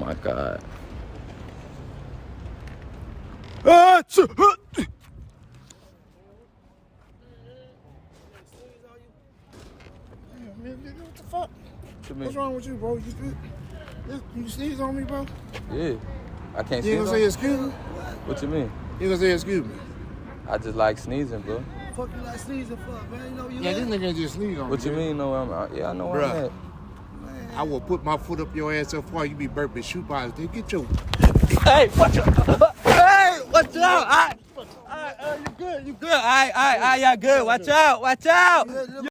my God. Man, what the fuck? What's wrong with you, bro? You sneeze on me, bro? Yeah. I can't You ain't gonna say excuse me? What you mean? You gonna say excuse me? I just like sneezing, bro. Fuck you like sneezing for, man? You know you Yeah, this nigga just sneeze on me. What you mean? No, yeah, I know where I'm at. I will put my foot up your ass so far you be burping shoe positive. Get your... Hey, watch out. Hey, watch out. You good. All right, y'all good. Watch out.